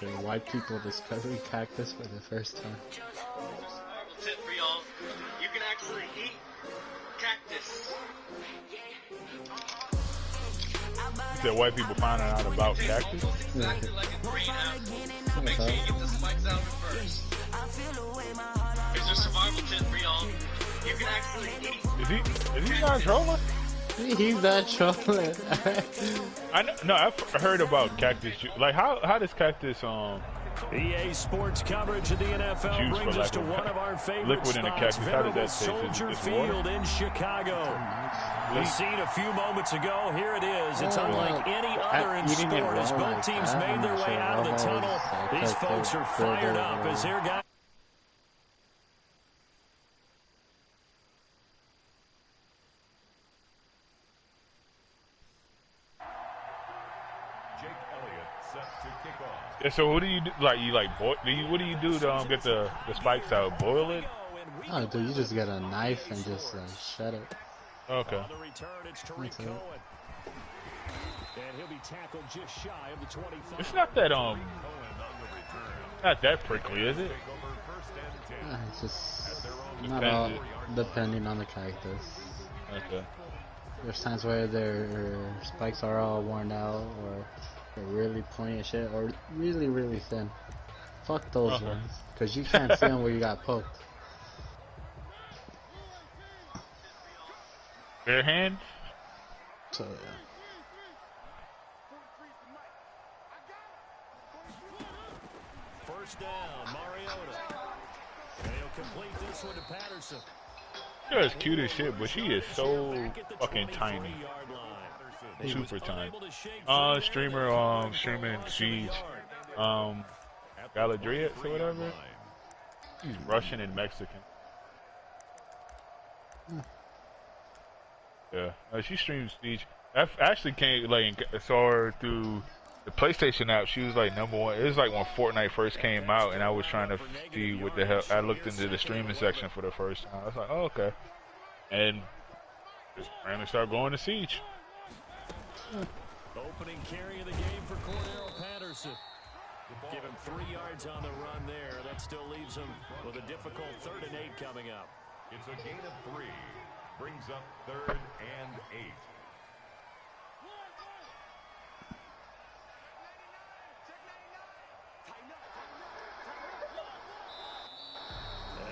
Okay, white people discovering cactus for the first time. Tip for y'all. You can actually eat cactus. You said white people finding out about cactus? Exactly like a green apple. Make sure you get the spikes out of it first. Here's a survival tip for y'all. You can actually eat. Is he not trolling? He's not trolling. I know, no, I've heard about cactus juice. Like how does cactus EA Sports coverage of the NFL juice brings for us to one of our favorite liquid in the spots, cactus? How does that taste? Soldier Is it Field in Chicago. The scene a few moments ago. Here it is. It's unlike any other in sport as both teams made their way out of the tunnel. These folks are fired up as their guys. Yeah, so what do you do? Like you like boil? What do you do to get the spikes out? Boil it? Oh, dude, you just get a knife and just shred it. Okay. It's not that not that prickly, is it? It's just not all depending on the cactus. Okay. There's times where their spikes are all worn out, or they're really pointy as shit, or really, really thin. Fuck those ones, because you can't see them where you got poked. Bare hand? So, yeah. First down, Mariota. And he'll complete this one to Patterson. She's as cute as shit, but she is so fucking tiny. Super tiny. Streaming Siege. Galadriel or whatever. He's Russian and Mexican. Yeah, she streams Siege. I actually came saw her through the PlayStation app. She was like #1. It was like when Fortnite first came out, and I was trying to see what the hell. I looked into the streaming section for the first time. I was like, oh, okay, and just randomly started going to Siege. Opening carry of the game for Cordero Patterson. Give him 3 yards on the run there. That still leaves him with a difficult 3rd and 8 coming up. It's a gain of 3. Brings up 3rd and 8.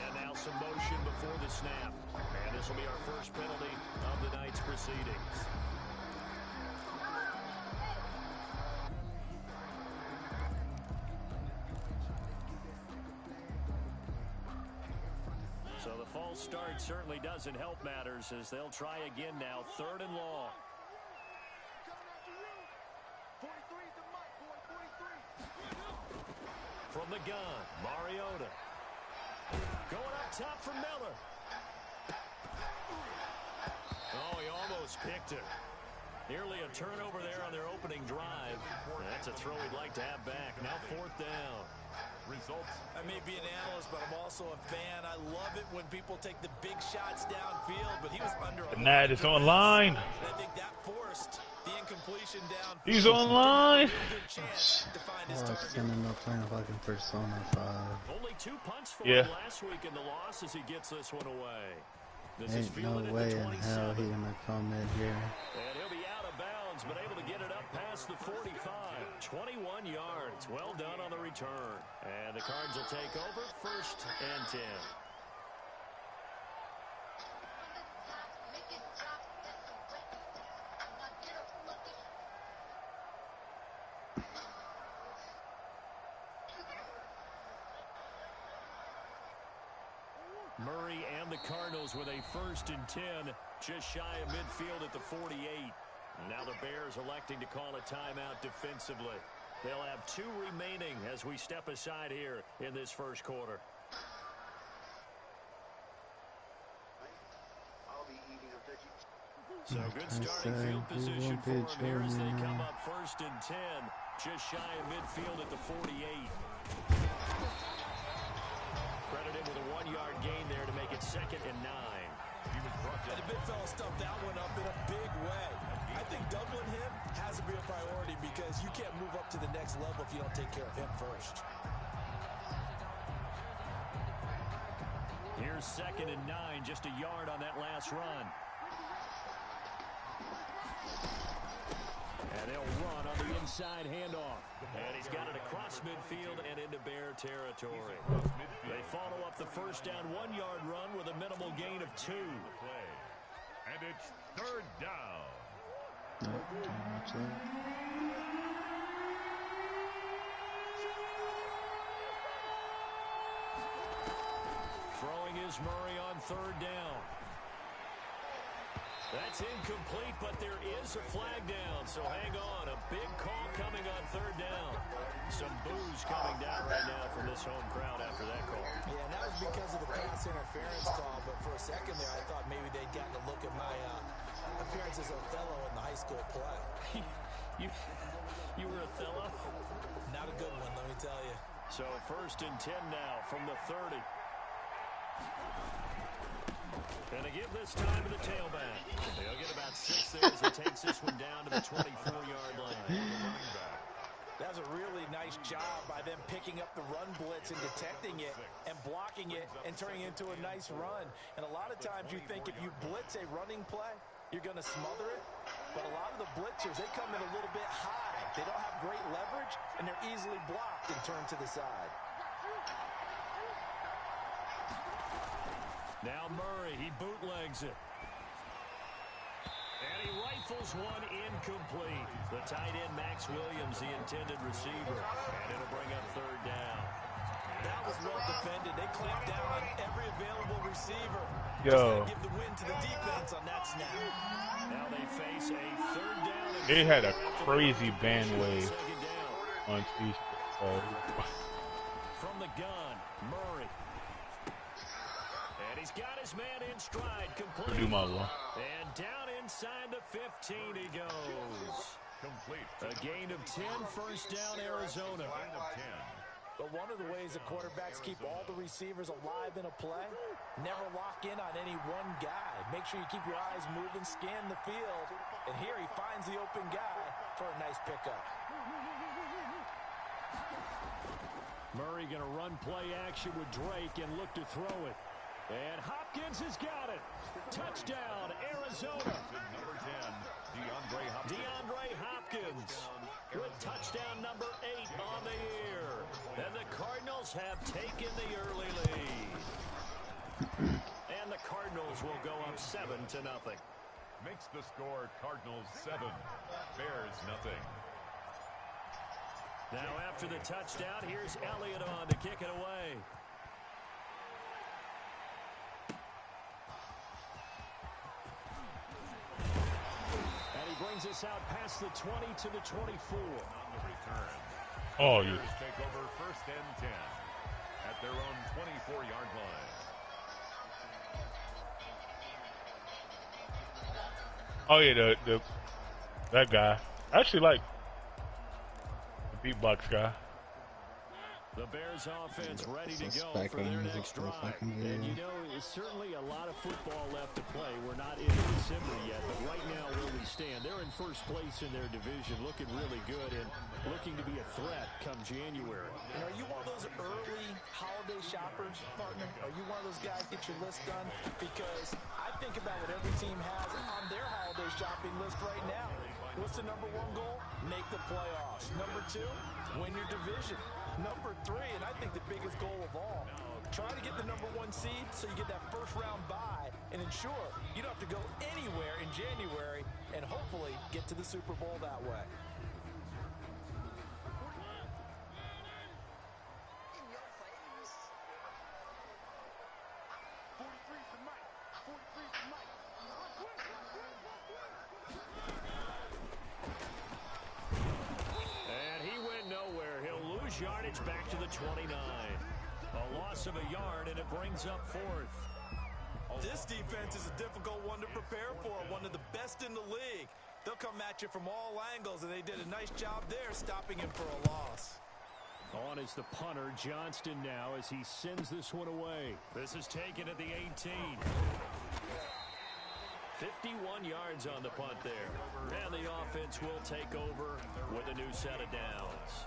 And now some motion before the snap. And this will be our first penalty of the night's proceedings. So the false start certainly doesn't help matters as they'll try again now. 3rd and long. From the gun, Mariota. Going up top for Miller. Oh, he almost picked it. Nearly a turnover there on their opening drive. That's a throw we'd like to have back. Now 4th down. Results. I may be an analyst, but I'm also a fan. I love it when people take the big shots downfield, but he was under a Nat is online. I think that forced the incompletion downfield. He's online. Sending up playing fucking Persona 5. Only 2 punts for him last week in the loss as he gets this one away. Ain't no way in hell he gonna come in here. And he'll be out of bounds, but able to get it up past the 45. 21 yards. Well done on the return. And the Cards will take over 1st and 10. Murray and the Cardinals with a 1st and 10, just shy of midfield at the 48. Now the Bears electing to call a timeout defensively. They'll have 2 remaining as we step aside here in this first quarter. So good starting field position for them here as they come up 1st and 10, just shy of midfield at the 48. Credit him with a 1-yard gain there to make it 2nd and 9. And the big fella stuffed that one up in a big way. I think doubling him has to be a priority because you can't move up to the next level if you don't take care of him first. Here's 2nd and 9, just a yard on that last run. And they'll run on the inside handoff. And he's got it across midfield and into Bear territory. They follow up the first down 1-yard run with a minimal gain of 2. And it's 3rd down. Throwing is Murray on 3rd down. That's incomplete, but there is a flag down, so hang on. A big call coming on 3rd down. Some boos coming down right now from this home crowd after that call. Yeah, and that was because of the pass interference call, but for a second there I thought maybe they'd gotten a look at my appearance as Othello in the high school play. You were Othello? Not a good one, let me tell you. So 1st and 10 now from the 30. And they give this time to the tailback. They'll get about 6 there as he takes this one down to the 24-yard line. That was a really nice job by them picking up the run blitz and detecting it and blocking it and turning it into a nice run. And a lot of times you think if you blitz a running play, you're going to smother it. But a lot of the blitzers, they come in a little bit high. They don't have great leverage, and they're easily blocked and turned to the side. Now Murray, he bootlegs it. And he rifles one incomplete. The tight end, Max Williams, the intended receiver. And it'll bring up 3rd down. That was well defended. They clamped down on every available receiver. Yo. Give the win to the defense on that snap. Now they face a 3rd down. They had a crazy band wave on Tuesday. From the gun, Murray. And he's got his man in stride, complete. Do my law. And down inside the 15 he goes. Complete. A gain of 10, 1st down, Arizona. Gain of 10. But one of the ways that quarterbacks keep all the receivers alive in a play, never lock in on any one guy. Make sure you keep your eyes moving, scan the field. And here he finds the open guy for a nice pickup. Murray going to run play action with Drake and look to throw it. And Hopkins has got it. Touchdown, Arizona. Number 10, DeAndre Hopkins with touchdown number 8 on the year. And the Cardinals have taken the early lead. And the Cardinals will go up 7-0. Makes the score Cardinals 7, Bears nothing. Now after the touchdown, here's Elliott on to kick it away. Brings us out past the 20 to the 24. On the return. Oh, you. Bears take over 1st and 10 at their own 24-yard line. Oh yeah, that guy. I actually like the beatbox guy. The Bears offense ready to go for their next drive. And you know, it's certainly a lot of football left to play. We're not into December yet, but right now where we stand, they're in 1st place in their division, looking really good and looking to be a threat come January. And are you one of those early holiday shoppers, partner? Are you one of those guys get your list done? Because I think about what every team has on their holiday shopping list right now. What's the number 1 goal? Make the playoffs. Number 2, win your division. Number 3, and I think the biggest goal of all, try to get the number 1 seed so you get that 1st round bye and ensure you don't have to go anywhere in January and hopefully get to the Super Bowl that way. Yardage back to the 29. A loss of a yard, and it brings up 4th. This defense is a difficult one to prepare for, one of the best in the league. They'll come at you from all angles, and they did a nice job there stopping him for a loss. On is the punter, Johnston now, as he sends this one away. This is taken at the 18. 51 yards on the punt there. And the offense will take over with a new set of downs.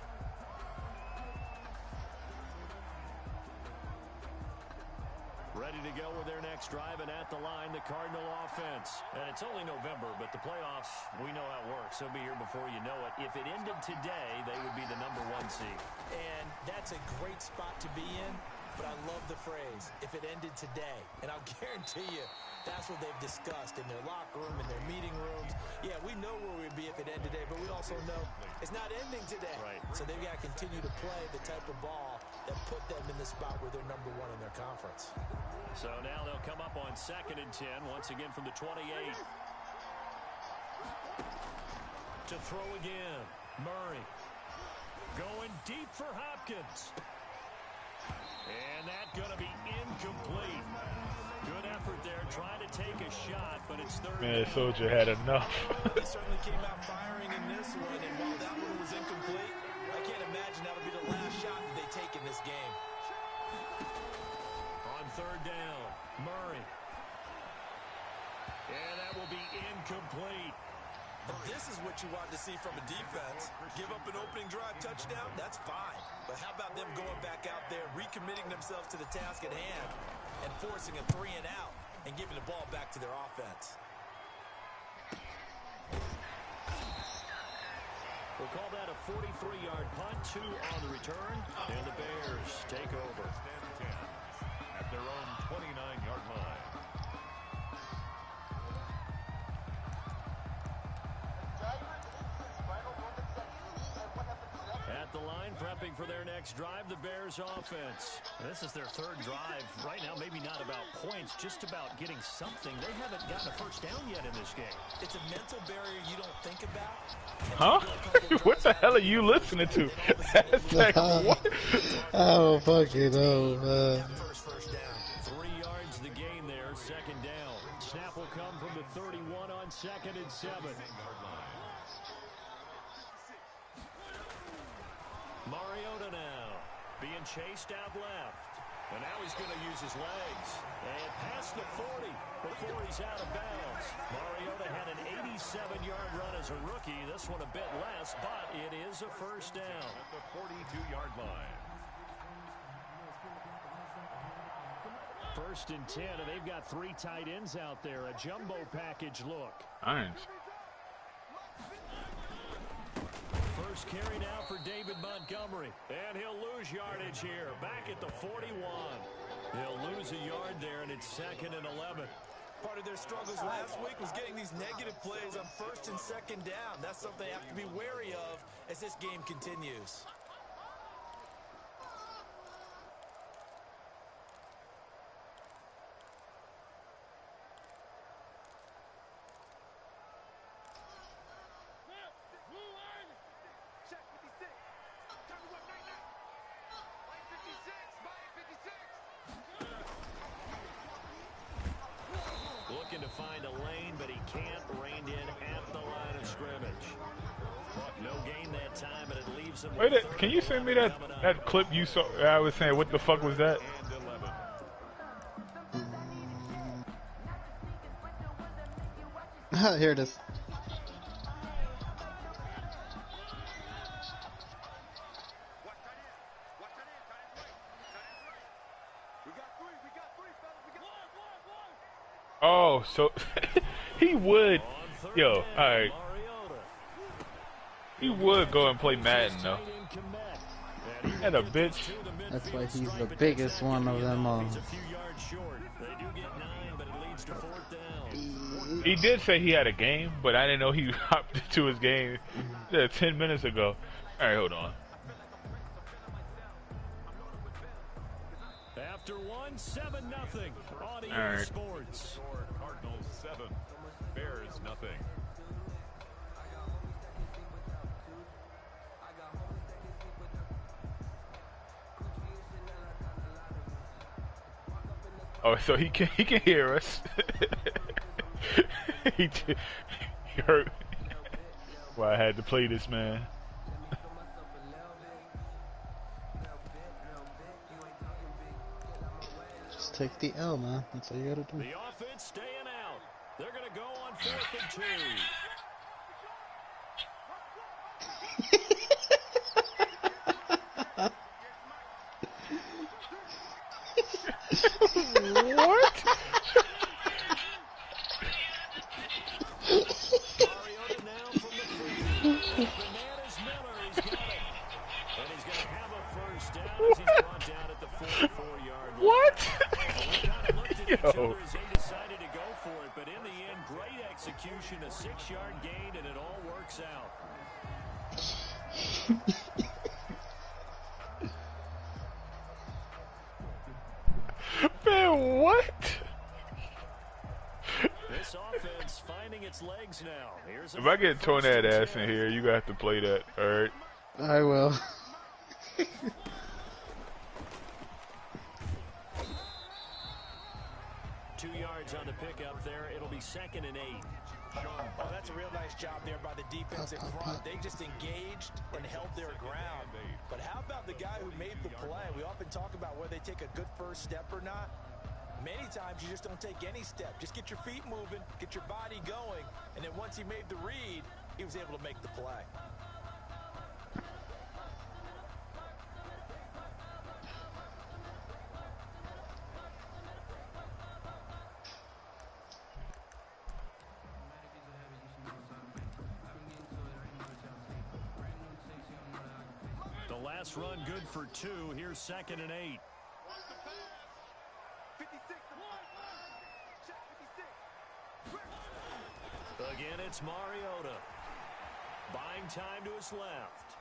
Ready to go with their next drive, and at the line, the Cardinal offense. And it's only November, but the playoffs, we know how it works. They'll be here before you know it. If it ended today, they would be the #1 seed. And that's a great spot to be in, but I love the phrase, if it ended today. And I'll guarantee you, that's what they've discussed in their locker room, in their meeting rooms. Yeah, we know where we'd be if it ended today, but we also know it's not ending today. Right. So they've got to continue to play the type of ball that put them in the spot where they're #1 in their conference. So now they'll come up on 2nd and 10, once again from the 28. To throw again, Murray. Going deep for Hopkins. And that's going to be incomplete. Good effort there, trying to take a shot, but it's 3rd. Man, Soldier had enough. He certainly came out firing in this one, and while that one was incomplete, I can't imagine that'll be the last shot that they take in this game. On 3rd down, Murray. And that will be incomplete. This is what you want to see from a defense. Give up an opening drive touchdown, that's fine. But how about them going back out there, recommitting themselves to the task at hand, and forcing a 3 and out, and giving the ball back to their offense. We'll call that a 43-yard punt, 2 on the return, and the Bears take over. At their own 29-yard line. At the line, prepping for their next drive, the Bears offense. This is their 3rd drive. Right now, maybe not about points, just about getting something. They haven't gotten a first down yet in this game. It's a mental barrier you don't think about. Huh? What the hell are you listening to? That's like, what? Oh, fucking hell, man. First down. 3 yards the gain there, 2nd down. Snap will come from the 31 on 2nd and 7. Mariota now being chased out left. And now he's going to use his legs. And past the 40 before he's out of bounds. Mariota had an 87-yard run as a rookie. This one a bit less, but it is a first down. At the 42-yard line. 1st and 10, and they've got 3 tight ends out there. A jumbo package look. Irons. First carry now for David Montgomery. And he'll lose yardage here. Back at the 41. He'll lose a yard there, and it's 2nd and 11. Part of their struggles last week was getting these negative plays on 1st and 2nd down. That's something they have to be wary of as this game continues. Looking to find a lane, but he can't. Reined in at the line of scrimmage. No gain that time, and it leaves him. Wait, can you send me that clip you saw? I was saying, what the fuck was that? Here it is. Oh, so he would, yo, alright. He would go and play Madden, though. And a bitch. That's why he's the biggest one of them all. He did say he had a game, but I didn't know he hopped into his game 10 minutes ago. Alright, hold on. After 7-0 on EA Right. Sports. Cardinals 7, Bears nothing. Oh, so he can hear us. he heard. Well, I had to play this, man. Just take the L, man. That's all you gotta do. The offense staying out. They're going to go on 4th and 2. What? Mariota now from the 50. Bananas Miller, he's got it. And he's going to have a first down as he's brought down at the 44-yard line. What? We kind of looked at each other as they decided to go for it, but in the end, great execution, a 6-yard gain, and it all works out. Man, what? This offense finding its legs now. Here's If I get tornado ass in here, you got to play that, alright? I will. 2 yards on the pickup there. It'll be 2nd and 8. Oh, that's a real nice job there by the defense in front. They just engaged and held their ground. But how about the guy who made the play? We often talk about whether they take a good first step or not. Many times you just don't take any step. Just get your feet moving, get your body going, and then once he made the read, he was able to make the play. Last run good for 2. Here's 2nd and 8. Again, it's Mariota. Buying time to his left.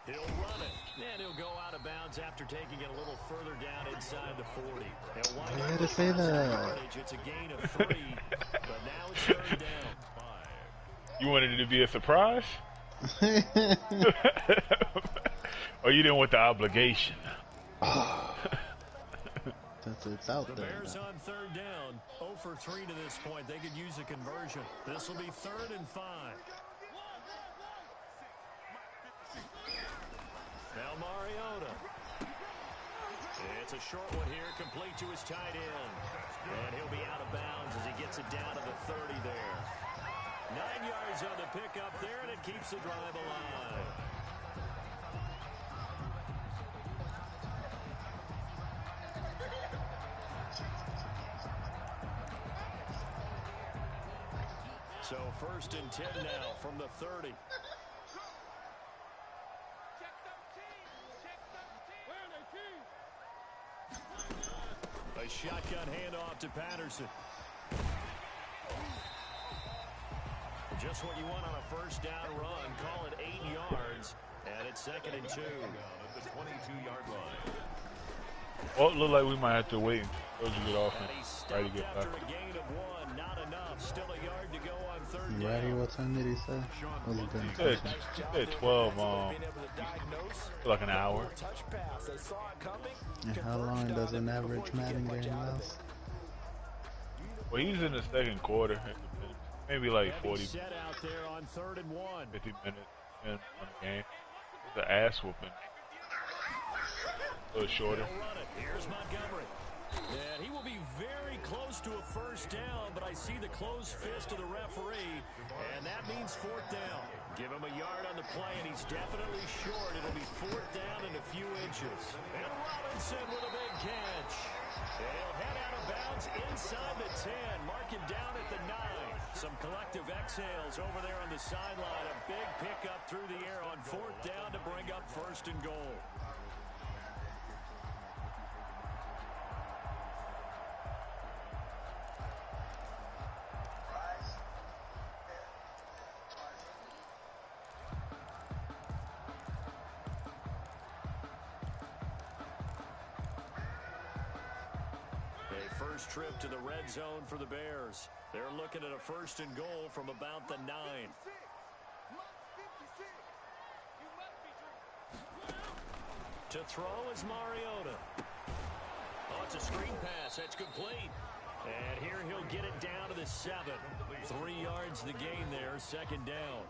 He'll run it, and he'll go out of bounds after taking it a little further down inside the 40. I had to say that. It's a gain of 3, but now it's 3rd down. You wanted it to be a surprise? Or you didn't want the obligation? It's out the there. Bears on 3rd down. 0 for 3 to this point. They could use a conversion. This will be 3rd and 5. Now Mariota. It's a short one here, complete to his tight end. And he'll be out of bounds as he gets it down to the 30 there. 9 yards on the pickup there, and it keeps the drive alive. So 1st and 10 now from the 30. A shotgun handoff to Patterson. Just what you want on a first down run. Call it 8 yards. And it's 2nd and 2. At the 22-yard line. Well, it looked like we might have to wait until you get off and try to get back. After a gain of 1, not enough. Still a yard to go on 3rd You ready? What time did he say? Was it good? He said 12, like an hour. And how long does an average Madden game last? Well, he's in the 2nd quarter. Maybe like 40, Set out there on 3rd and 1. 50 minutes in on the game. It's an ass whooping. A little shorter. Here's Montgomery. And he will be very close to a first down, but I see the closed fist of the referee, and that means 4th down. Give him a yard on the play, and he's definitely short. It'll be 4th down and a few inches. And Robinson with a big catch. And he'll head out of bounds inside the 10. Mark him down at the 9. Some collective exhales over there on the sideline. A big pickup through the air on 4th down to bring up 1st and goal. First trip to the red zone for the Bears. They're looking at a 1st and goal from about the 9. To throw is Mariota. Oh, it's a screen pass. That's complete. And here he'll get it down to the 7. 3 yards the gain there, 2nd down.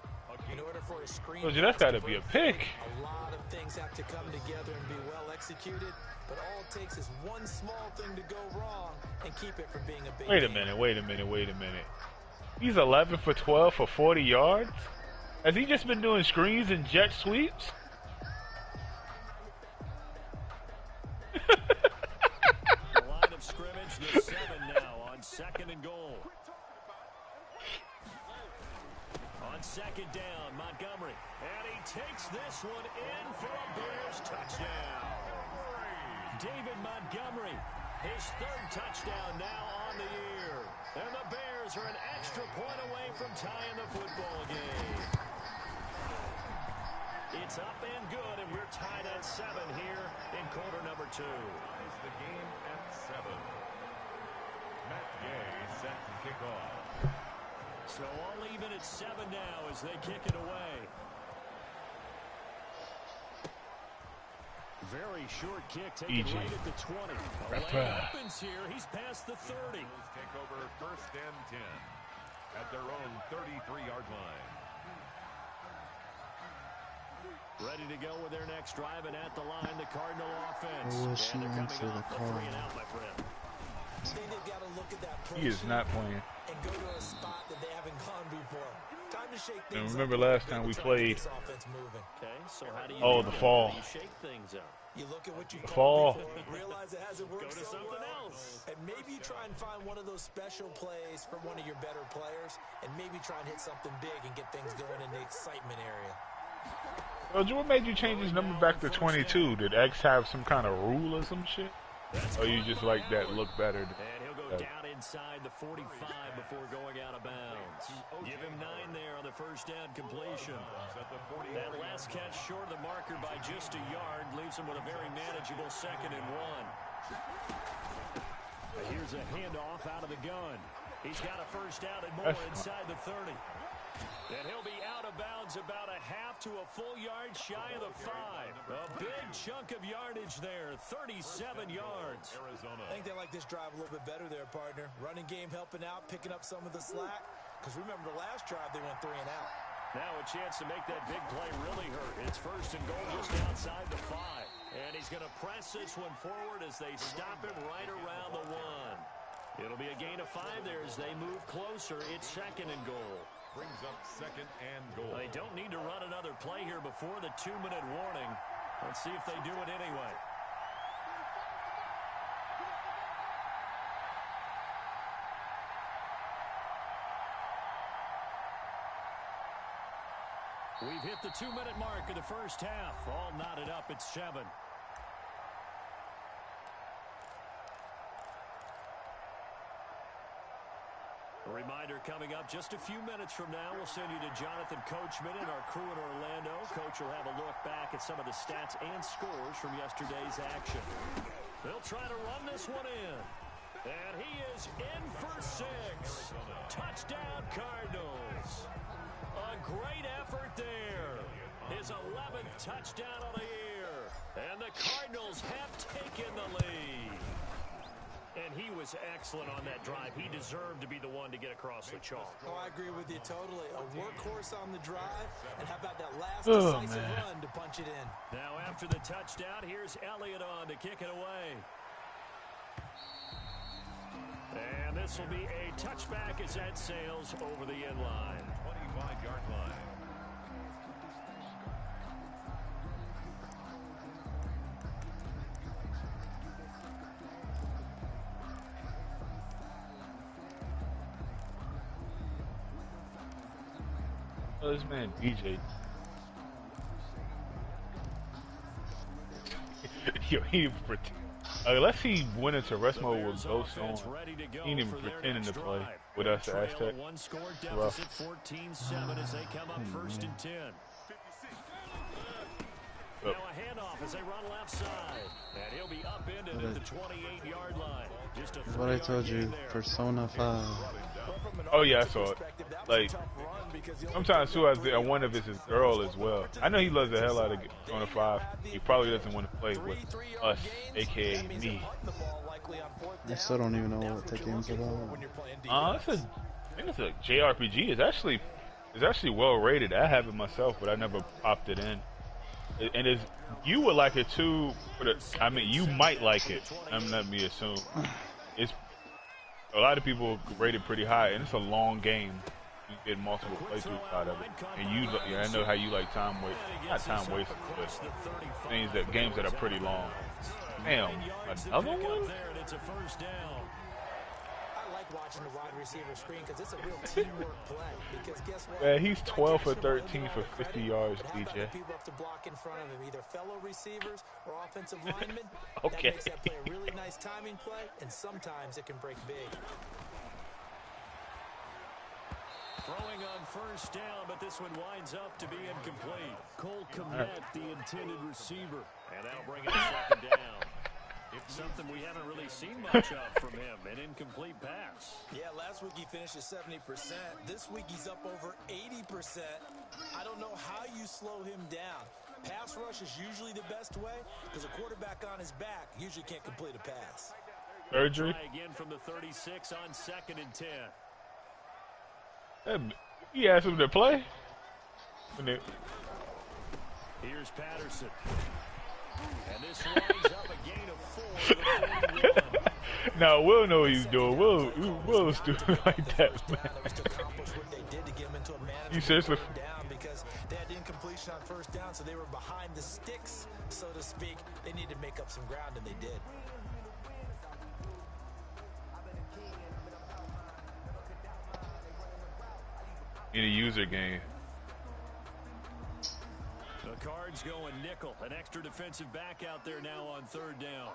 In order for a screen, That's got to be a pick. A lot of things have to come together and be well executed, but all it takes is one small thing to go wrong and keep it from being a big Wait a game. minute. He's 11 for 12 for 40 yards? Has he just been doing screens and jet sweeps? The line of scrimmage, the 7 now on 2nd and goal. On 2nd down, Montgomery. And he takes this one in for a Bears touchdown. David Montgomery, his 3rd touchdown now on the year. And the Bears are an extra point away from tying the football game. It's up and good, and we're tied at 7 here in quarter number 2. Is the game at 7. Matt Gay set to kick off. So all even at 7 now as they kick it away. Very short kick taken right at the 20. Lane opens here. He's past the 30. Take over 1st and 10 at their own 33-yard line. Ready to go with their next drive, and at the line, the Cardinal offense. And they're coming off a 3-and-out, my friend. He is not playing. And go to a spot that they haven't gone before. Time to shake And things remember up. last time we played. Okay, so how do you Oh, do the it? fall. You shake things up. You look at what you The fall. realize it hasn't worked Go to so something well, else. and maybe you try and find one of those special plays from one of your better players, and maybe try and hit something big and get things going in the excitement area. Well, what made you change his number back to 22? Did X have some kind of rule or some shit? Or you just like that look better? And he'll go down inside the 45 before going out of bounds. Give him 9 there on the 1st down completion. That last catch short of the marker by just a yard leaves him with a very manageable 2nd and 1. Here's a handoff out of the gun. He's got a 1st down and more inside the 30. And he'll be out of bounds about a half to a full yard shy of the 5. A big chunk of yardage there, 37 yards. I think they like this drive a little bit better there, partner. Running game helping out, picking up some of the slack. Because remember, the last drive they went 3 and out. Now a chance to make that big play really hurt. It's 1st and goal just outside the 5. And he's going to press this one forward as they stop him right around the 1. It'll be a gain of 5 there as they move closer. It's 2nd and goal. Brings up 2nd and goal. They don't need to run another play here before the 2-minute warning. Let's see if they do it anyway. We've hit the 2-minute mark of the 1st half. All knotted up at 7. A reminder coming up just a few minutes from now. We'll send you to Jonathan Coachman and our crew in Orlando. Coach will have a look back at some of the stats and scores from yesterday's action. They'll try to run this one in. And he is in for 6. Touchdown, Cardinals. A great effort there. His 11th touchdown of the year. And the Cardinals have taken the lead. And he was excellent on that drive. He deserved to be the one to get across the chalk. Oh, I agree with you totally. A workhorse on the drive. And how about that last decisive run to punch it in? Now after the touchdown, here's Elliott on to kick it away. And this will be a touchback as that sails over the end line. 25-yard line. Oh, this man DJ. Yo, he didn't pretend. Unless he went into rest mode with Ghost on, he ain't even pretending to play with us at Aztec. One score deficit, 14-7 as they come up 1st and 10. Now a handoff as they run left side. And he'll be upended at the 28-yard line. Just a What I told you, Persona 5. Oh yeah, I saw it. Like, sometimes too, I wonder if it's his girl as well. I know he loves the hell out of Persona 5. He probably doesn't want to play with us, aka me. I still don't even know what that game's about. I think it's a JRPG. It's actually well rated. I have it myself, but I never popped it in. And you would like it too. I mean, you might like it. I'm not me assume. A lot of people rate it pretty high, and it's a long game. You get multiple playthroughs out of it, and I know how you like time waste, not time waste, but things that games that are pretty long. Damn, another one? Watching the wide receiver screen because it's a real teamwork play. Because guess what? Yeah, he's 12 for 13 for 50 yards, DJ. People have to block in front of him, either fellow receivers or offensive linemen. Okay. That makes that play a really nice timing play, and sometimes it can break big. Throwing on first down, but this one winds up to be incomplete. Cole Kmet, the intended receiver, and that'll bring it to second down. It's something we haven't really seen much of from him, an incomplete pass. Yeah, last week he finished at 70%. This week he's up over 80%. I don't know how you slow him down. Pass rush is usually the best way because a quarterback on his back usually can't complete a pass. Surgery. Try again from the 36 on 2nd and 10. He asked him to play. Here's Patterson. And this winds up a gain of 4 to the 41. Now Will know what he's doing. Will stupid like that, man. You seriously? Because they had incompletion on first down, so they were behind the sticks, so to speak. They needed to make up some ground, and they did. In a user game. The Cards going nickel. An extra defensive back out there now on 3rd down.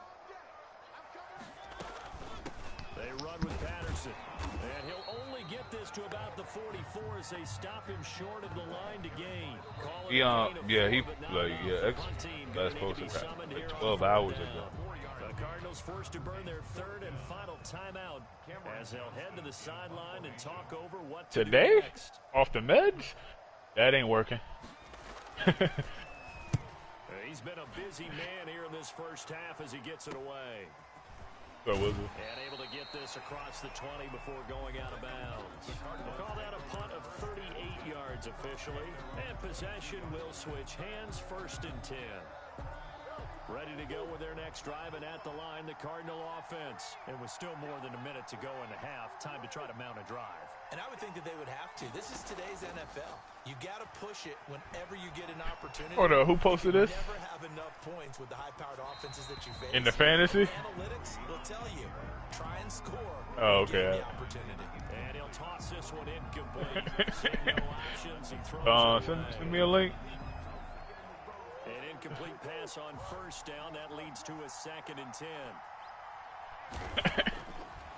They run with Patterson. And he'll only get this to about the 44 as they stop him short of the line to gain. That's supposed to happen like 12 hours ago. The Cardinals forced to burn their 3rd and final timeout as they'll head to the sideline and talk over what to do next. Off the meds? That ain't working. He's been a busy man here in this first half as he gets it away. So was it? And able to get this across the 20 before going out of bounds. We'll call that a punt of 38 yards officially. And possession will switch hands, 1st and 10. Ready to go with their next drive, and at the line, the Cardinal offense. And with still more than a minute to go in the half, time to try to mount a drive. And I would think that they would have to. This is today's NFL. You got to push it whenever you get an opportunity. Hold on, who posted this? You never have enough points with the high-powered offenses that you face. In the fantasy? Analytics will tell you. Try and score. Oh, okay. The opportunity. And he'll toss this one incomplete. No options. He throws send me a link. An incomplete pass on first down. That leads to a 2nd and 10.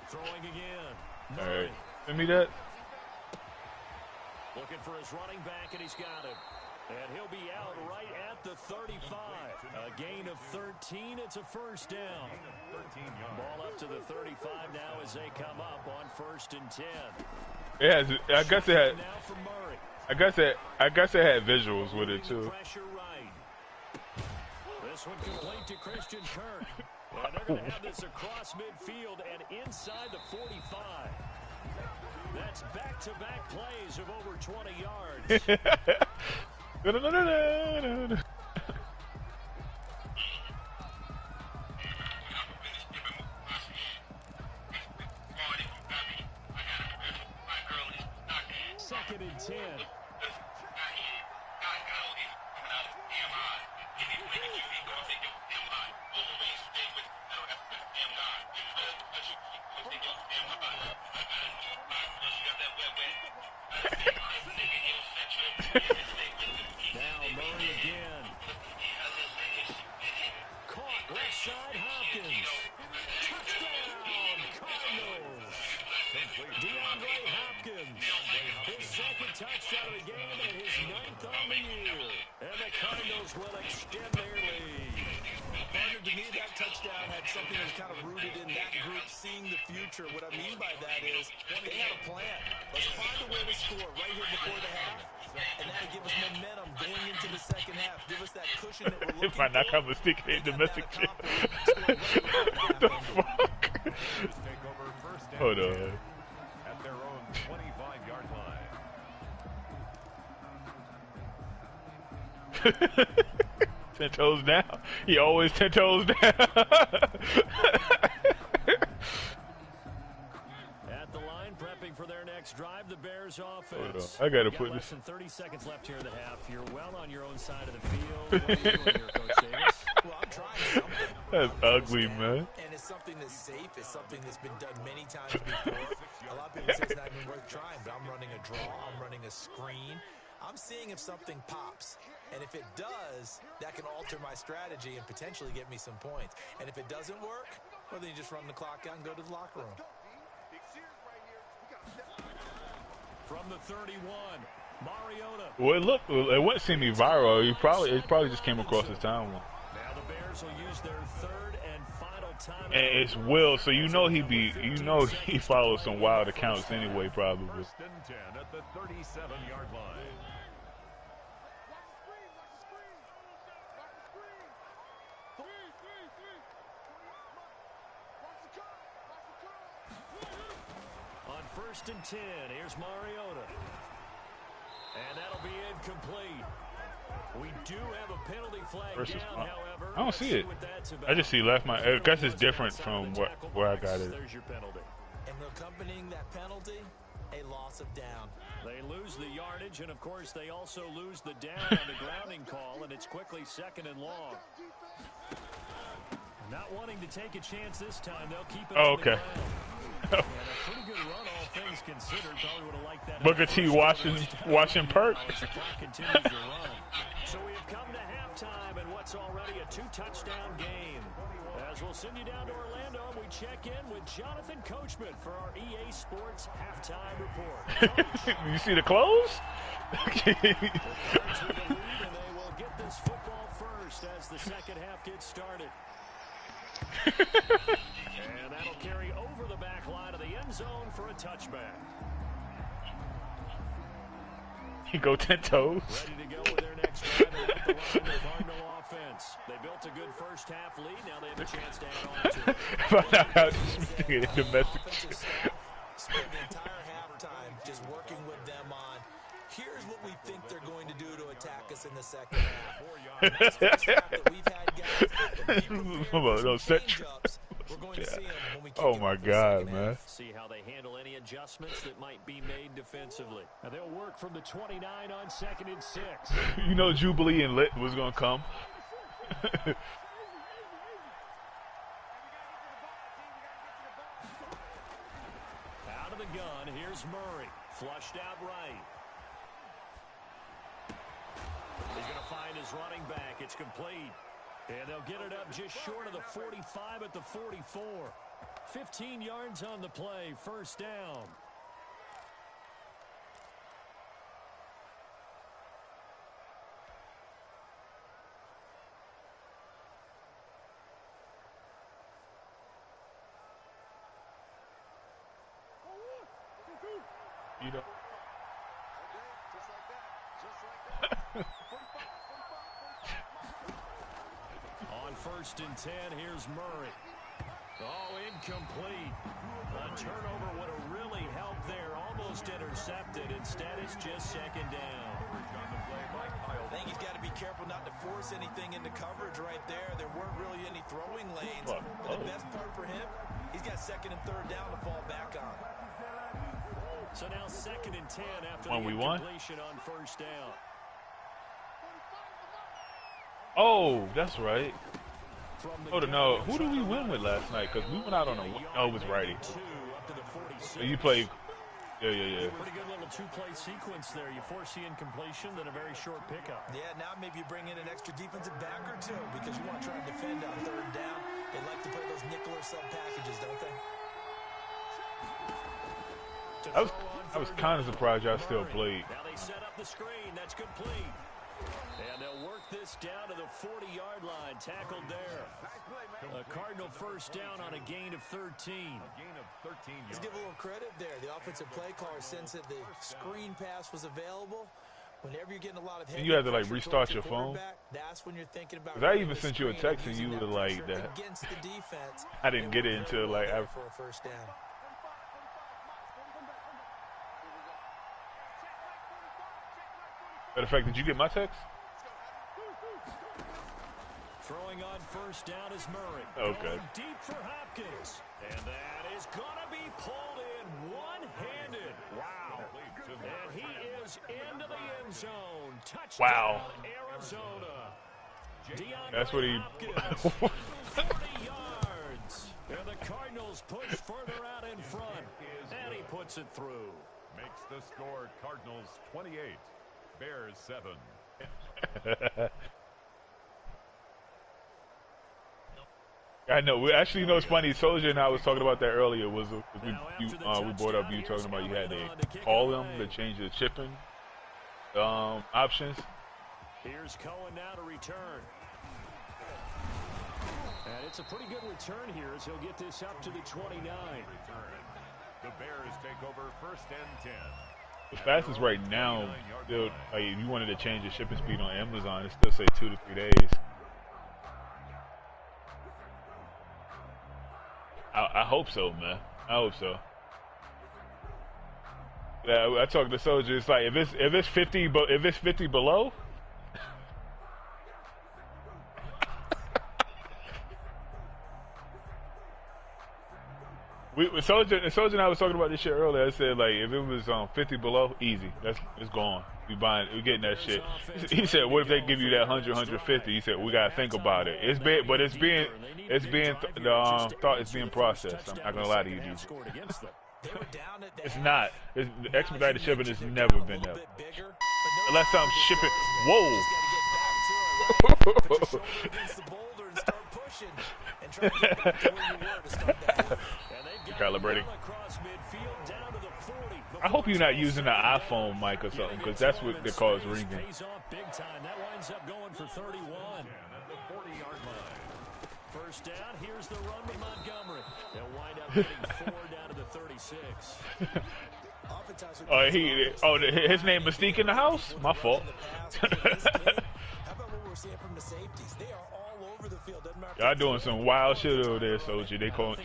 Throwing again. All right. Send me that. Looking for his running back, and he's got him. And he'll be out right at the 35. A gain of 13. It's a first down. Ball up to the 35 now as they come up on 1st and 10. Yeah, I guess it had. Now for Murray. I guess it had visuals with it too. Pressure right. This one complete to Christian Kirk. And they're going to have this across midfield and inside the 45. That's back-to-back plays of over 20 yards. Second and 10. Now Murray again. Caught left side Hopkins. Touchdown Cardinals. DeAndre Hopkins. His 2nd touchdown of the game and his 9th on the year. And the Cardinals will extend their lead. Partner, to me, that touchdown had something that's kind of rooted in that group seeing the future. What I mean by that is they had a plan. Let's find a way to score right here before the half, and that'll give us momentum going into the second half. Give us that cushion that we're looking for. Might not come a stick in domestic shit. What the fuck? Hold on. At their own 25-yard line. 10 toes down. He always 10 toes down. prepping for their next drive. The Bears offense. I gotta put less than 30 seconds left here in the half. You're well on your own side of the field. What are you doing here, Coach Davis? Well, I'm trying something. That's ugly, man. And it's something that's safe. It's something that's been done many times before. A lot of people say it's not even worth trying, but I'm running a draw. I'm running a screen. I'm seeing if something pops. And if it does, that can alter my strategy and potentially get me some points. And if it doesn't work, well, then you just run the clock out and go to the locker room. From the 31, Mariota. Well, it wouldn't seem me viral. It probably just came across his timeline. Now the Bears will use their third and final time. And it's Will, so you know he follows some wild accounts anyway, probably. First and 10 at the 37-yard line. On first and 10, here's Mariota. And that'll be incomplete. We do have a penalty flag down, however. I don't see it. I just see left. I guess it's different from where I got it. There's your penalty. And accompanying that penalty, a loss of down. They lose the yardage, and of course they also lose the down on the grounding call, and it's quickly 2nd and long. Not wanting to take a chance this time, they'll keep it on the ground. And a pretty good run, all things considered. Probably would have liked that. Booker T watching Perk. The clock continues to run. So we have come to halftime in what's already a 2-touchdown game. As we'll send you down to Orlando, we check in with Jonathan Coachman for our EA Sports halftime report. You see the clothes? And they will get this football first as the second half gets started. And that'll carry over the back line of the end zone for a touchback. You go 10 toes. Ready to go with their next drive at the line of the Cardinal offense. They built a good first half lead. Now they have a chance to add on to it. Find out how to domestic. Spent the entire halftime just working with them on, here's what we think they're going to do to attack us in the second half. And that's the stuff that we've had guys We're going to see them when we kick Oh my God, man. half. See how they handle any adjustments that might be made defensively. And they'll work from the 29 on 2nd and 6. You know Jubilee and Lit was going to come. Out of the gun, here's Murray. Flushed out right. He's going to find his running back. It's complete. And they'll get it up just short of the 45 at the 44. 15 yards on the play. First down. You know. On first and 10, here's Murray. Oh, incomplete. A turnover would have really helped there. Almost intercepted. Instead, it's just 2nd down. I think he's got to be careful not to force anything into coverage right there. There weren't really any throwing lanes. But the best part for him, he's got 2nd and 3rd down to fall back on. So now 2nd and 10 after When the we won? incompletion on first down. Oh, that's right. Oh, no. Who did we win with last night? Because we went out on a... Oh, it was righty. You played... Yeah. Pretty good little two-play sequence there. You force the incompletion, then a very short pickup. Yeah, now maybe you bring in an extra defensive back or two because you want to try and defend on 3rd down. They like to play those nickel or sub packages, don't they? I was kind of surprised y'all still played. Now they set up the screen. That's complete. And they'll work this down to the 40-yard line. Tackled there. A Cardinal first down on a gain of 13. Let's give a little credit there. The offensive play caller, since that the screen pass was available, whenever you're getting a lot of And you had to like restart your phone. That's when you're thinking about. Cause I even sent you a text and you were like that. Against the defense, I didn't get it until like for a first down. Matter of fact, did you get my text? Throwing on first down is Murray. Okay. Going deep for Hopkins. And that is going to be pulled in one hand. Wow. That's what he. 40 yards. And the Cardinals push further out in front. And he puts it through. Makes the score Cardinals 28, Bears 7. I know. We actually, you know, it's funny. Soldier and I was talking about that earlier. We brought up you talking about you had to call them to change the shipping options. Here's Cohen now to return. And it's a pretty good return here as he'll get this up to the 29. The Bears take over first and 10. The fastest right now, still, like, if you wanted to change the shipping speed on Amazon, it still say 2 to 3 days. I hope so, man. I hope so. Yeah, I talked to Soldier. It's like if it's 50, but if it's 50 below. Soldier and I was talking about this shit earlier. I said, like, if it was 50 below, easy. It's gone. We're getting that shit. He said, what if they give you that 100, 150? He said, we gotta think about it. It's being processed. I'm not gonna lie to you, dude. It's not. The expedited shipping has never been that. Unless I'm shipping. Whoa. Calibrating. I hope you're not using an iPhone mic or something, because that's what they call ringing. Big time. That winds up going for 31. First down, here's the run with Montgomery. They'll wind up getting 4 down to the 36. His name Mystique in the house? My fault. Y'all doing some wild shit over there, Soldier.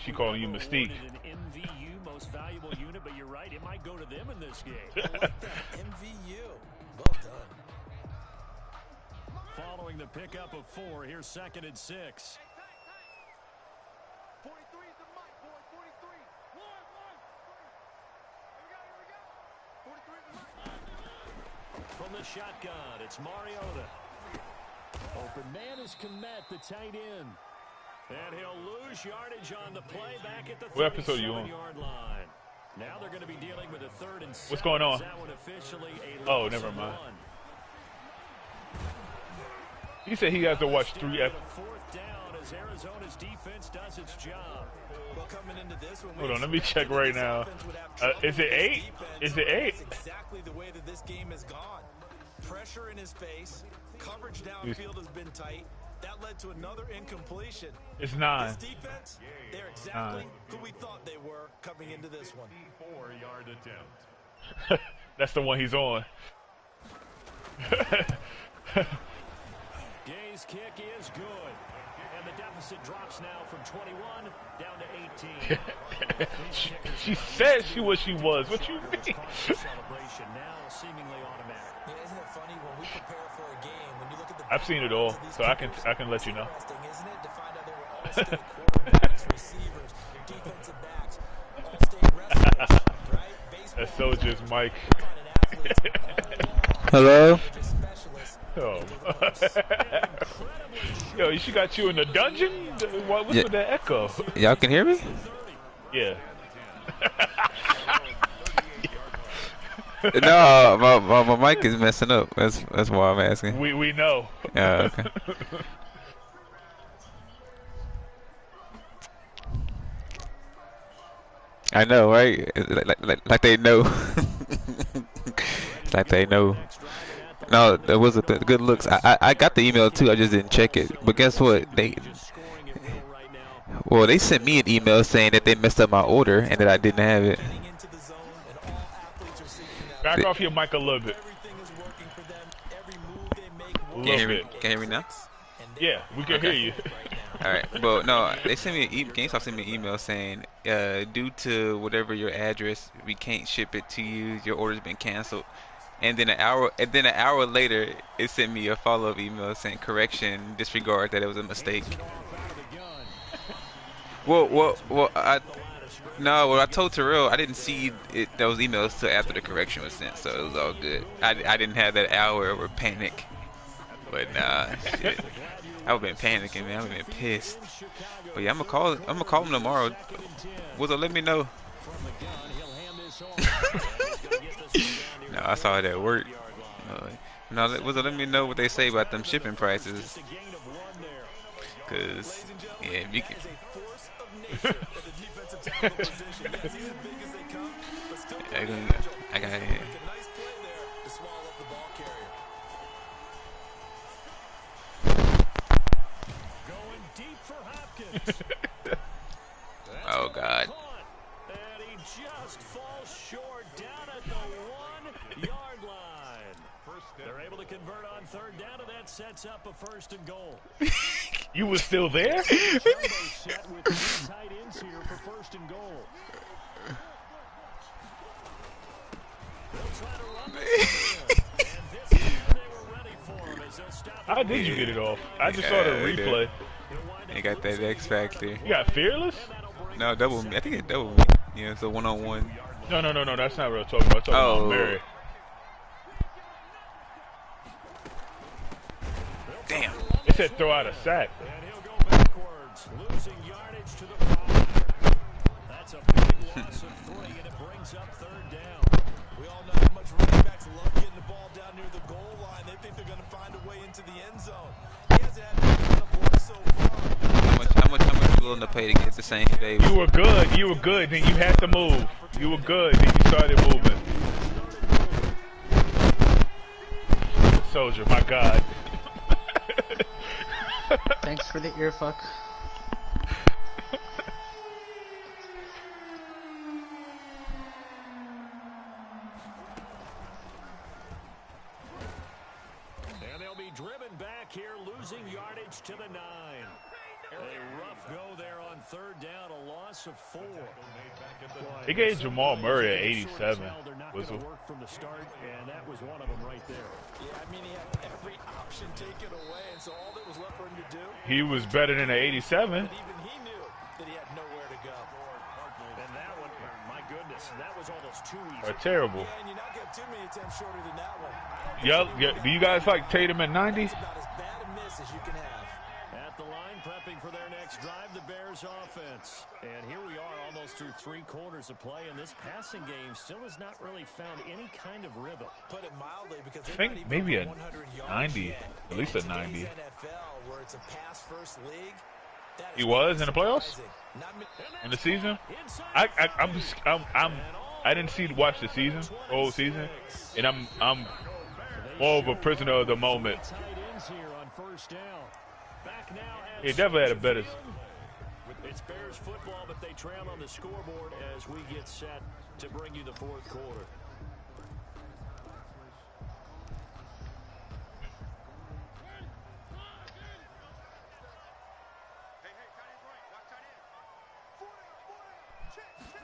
She calling you Mystique. MVU, most valuable unit, but you're right, it might go to them in this game. I like that. MVU. Well done. Following the pickup of 4, here's 2nd and 6. 43 is the mic, boy. 43. 1. Here we go. 43 is the mic. From the shotgun, it's Mariota. Open man is Komet, the tight end. And he'll lose yardage on the play back at the 37-yard line. Now they're going to be dealing with a 3rd and 7. What's going on? That one officially a oh, never mind. He said he has to watch 3 episodes. 4th down as Arizona's defense does its job. Well, coming into this one, hold on, let me check right now. Is it 8? Is it 8? That's exactly the way that this game has gone. Pressure in his face. Coverage downfield has been tight. That led to another incompletion. It's 9. This defense, they're exactly who we thought they were coming into this one. 4-yard attempt. That's the one he's on. Gay's kick is good. And the deficit drops now from 21 down to 18. she said she was. What you mean? Celebration now seemingly automatic. Yeah, isn't it funny when we prepare for a game, when you look at the I've seen it all, so I can let you know. Interesting, isn't it, to find out they were all state quarterbacks, receivers, defensive backs, all state wrestlers, right? That's Soldier's mic. Hello? Oh. Yo, she got you in the dungeon? What's with that echo? Y'all can hear me? Yeah. No, my mic is messing up. That's why I'm asking. We know. Yeah, okay. I know, right? Like they know. Like they know. No, it was a good looks. I got the email too. I just didn't check it. But guess what? They sent me an email saying that they messed up my order and that I didn't have it. Back off your mic a little bit. Can you hear me now? Yeah, we can hear you. Alright, well, no, they sent me GameStop sent me an email saying, due to whatever your address, we can't ship it to you. Your order's been canceled. And then an hour later, it sent me a follow-up email saying, correction, disregard that it was a mistake. Well, No, well, I told Terrell I didn't see those emails till after the correction was sent, so it was all good. I didn't have that hour of panic, but nah, shit. I would have been panicking, man. I would have been pissed. But yeah, I'm gonna call him tomorrow. Will let me know? No, I saw it at work. No, let me know what they say about them shipping prices. Cause yeah, you can. I got it. Going deep for Hopkins. Oh God. And he just falls short down at the 1-yard line. They're able to convert on third down, and that sets up a 1st and goal. You was still there? Jumbo set with 3 tight ends here for 1st and goal. They'll try to run this and this time they were ready for him as they'll stop. How did you get it off? I just saw the replay. They got that X factor. You got Fearless? No, double me. I think it's double me. Yeah, it's a one-on-one. No, that's not what I'm talking about. I'm talking about Mary. Damn. It said throw out a sack. And he'll go backwards, losing yardage to the 5. That's a big loss of 3, and it brings up 3rd down. We all know how much running backs love getting the ball down near the goal line. They think they're going to find a way into the end zone. He hasn't had that kind of work so far. How much you willing to pay to get the same day? You were good. Then you had to move. You were good. Then you started moving. Soldier, my God. Thanks for the ear fuck. And they'll be driven back here, losing yardage to the 9. A rough go there on 3rd down, a loss of 4. He gave Jamal Murray at 87. Was it work from the start, and that was one of them right there. Yeah, I mean, he had every option taken away, and so all that was left for him to do. He was better than an 87. But even he knew that he had nowhere to go. And that one, my goodness, that was almost too easy. Terrible. Yeah, and you not get too many attempts shorter than that one. Yeah. Do you guys like Tatum at 90? It's about as bad a miss as you can have. At the line, prepping for their next drive, the Bears offense. And here we are almost through 3 quarters of play, and this passing game still has not really found any kind of rhythm. Put it mildly, because I think maybe a 90, at least a 90. NFL, where it's a pass-first league, he was in the playoffs? In the season? I didn't watch the season, whole season, and I'm more of a prisoner of the moment. He definitely had a better. It's Bears football, but they trail on the scoreboard as we get set to bring you the 4th quarter.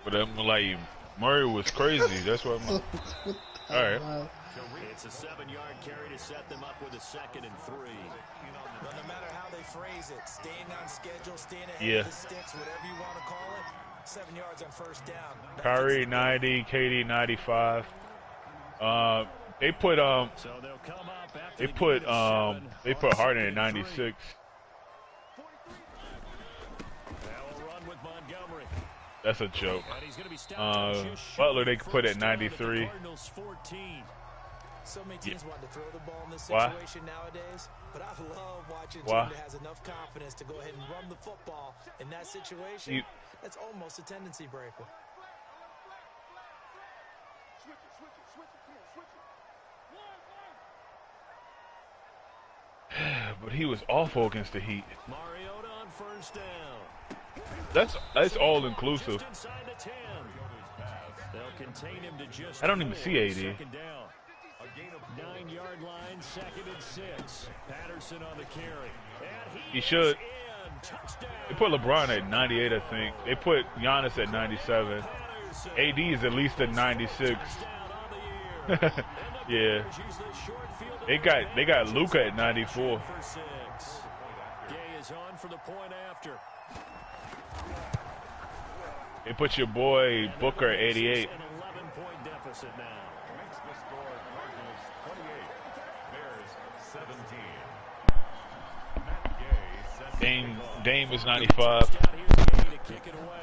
But I'm like, Murray was crazy. That's what I'm. All right. It's a 7-yard carry to set them up with a 2nd and 3. But no matter how they phrase it, staying on schedule, staying ahead of the sticks, whatever you want to call it, 7 yards on 1st down. Kyrie 90, KD 95. They put Harden at 96. That's a joke. Butler they could put at 93. So many teams want to throw the ball in this situation nowadays, but I love watching a team that has enough confidence to go ahead and run the football in that situation. That's almost a tendency breaker. But he was awful against the Heat. Mariota on 1st down. That's all inclusive. I don't even see AD. 9-yard line, 2nd and 6. Patterson on the carry. He should. They put LeBron at 98, I think. They put Giannis at 97. AD is at least at 96. Yeah. They got Luka at 94. Gay is on for the point after. They put your boy Booker at 88. An 11-point deficit now. Makes the score Cardinals 28, Bears 17. Matt Gay sets Dame is 95. Here's Gay to kick it away.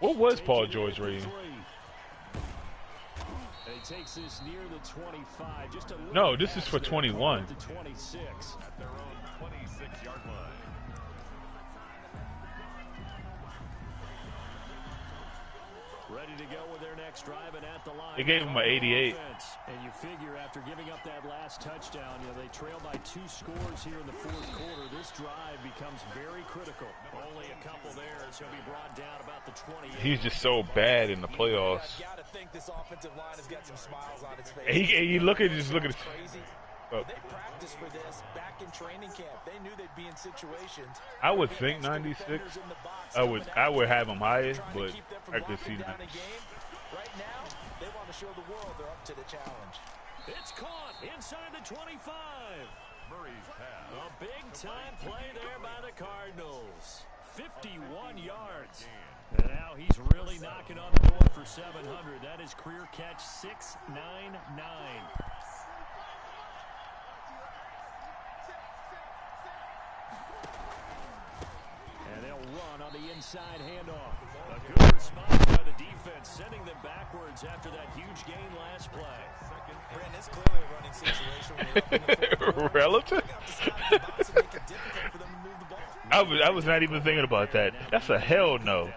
What was Paul George rating? And he takes this near the 25. Just a No, this is for 21. to 26. at their own 26-yard line. Ready to go with their next drive and at the line. They gave him an 88. And you figure after giving up that last touchdown, they trail by 2 scores here in the fourth quarter. This drive becomes very critical. Only a couple there as he'll be brought down about the 28. He's just so bad in the playoffs. I gotta think this offensive line has got some smiles on its face. He look at his. Oh. They practiced for this back in training camp. They knew they'd be in situations. I would think 96. I would have him higher, but I could see 96. Right now, they want to show the world they're up to the challenge. It's caught inside the 25. Murray's pass. A big-time play there by the Cardinals. 51 yards. And now he's really knocking on the door for 700. That is career catch 699. And they'll run on the inside handoff. A good response by the defense, sending them backwards after that huge gain last play. Brandon, it's clearly a running situation when you're up in the fourth quarter. Relative? They got to stop the box and make it difficult for them to move the ball. I was not even thinking about that. That's a hell no.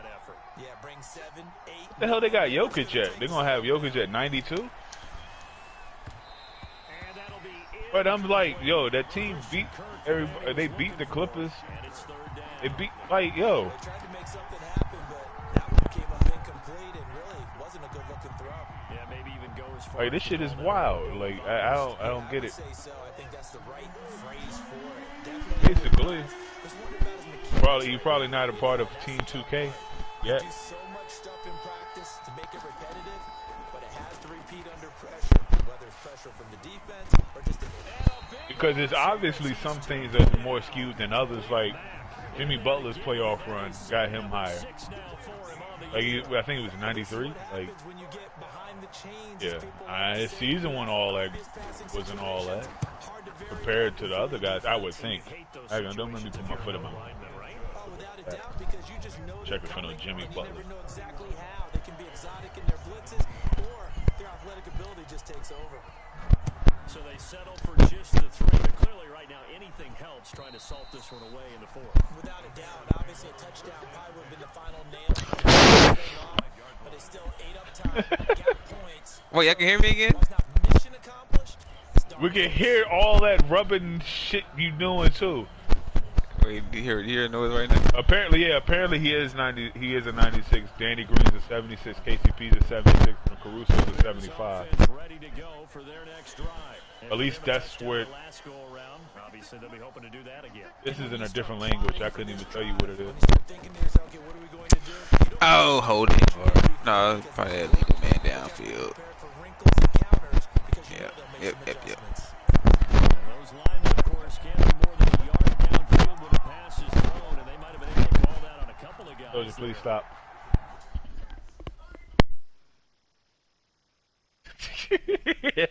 Yeah, bring 7, 8. What the hell they got Jokic at? They're gonna have Jokic at 92? But I'm like, yo, that team beat everybody. They beat the Clippers. They beat, like, yo. They tried to make something happen, but that one came up incomplete and really wasn't a good looking throw. Yeah, maybe even go as far. Like, this shit is wild. Like, I don't get it. I would say so. I think that's the right phrase for it. Definitely. Basically, Just wonder about his mechanics. you're probably not a part of Team 2K yet. Do so much stuff in practice to make it repetitive, but it has to repeat under pressure, whether it's pressure from the defense or just Because there's obviously some things that are more skewed than others. Like Jimmy Butler's playoff run got him higher. Like I think it was 93. Like, yeah, his season one all that wasn't all that compared to the other guys. I would think. Don't let me put my foot in my mouth. Checking for no Jimmy Butler. never know exactly how. They can be exotic in their blitzes, or their athletic ability just takes over. So they settle for just the 3, but clearly right now anything helps trying to salt this one away in the 4th. Without a doubt, obviously a touchdown probably would have been the final nail. But it's still 8 up time, got points. Wait, y'all can hear me again? Was not mission accomplished. We can hear all that rubbing shit you doing too. Wait, do you hear a noise right now? Apparently, yeah. Apparently, he is 90. He is a 96. Danny Green's a 76. KCP's a 76. And Caruso's a 75. Ready to go for their next drive. At least that's where. Last go around. Obviously they'll be hoping to do that again. This is in a different language. I couldn't even tell you what it is. Oh, hold it. No, probably had to lead the man downfield. Yep. Those linemen, of course, can't be more than a yard downfield when the pass is thrown, and they might have been able to call that on a couple of guys. Soldier, please stop. Yeah.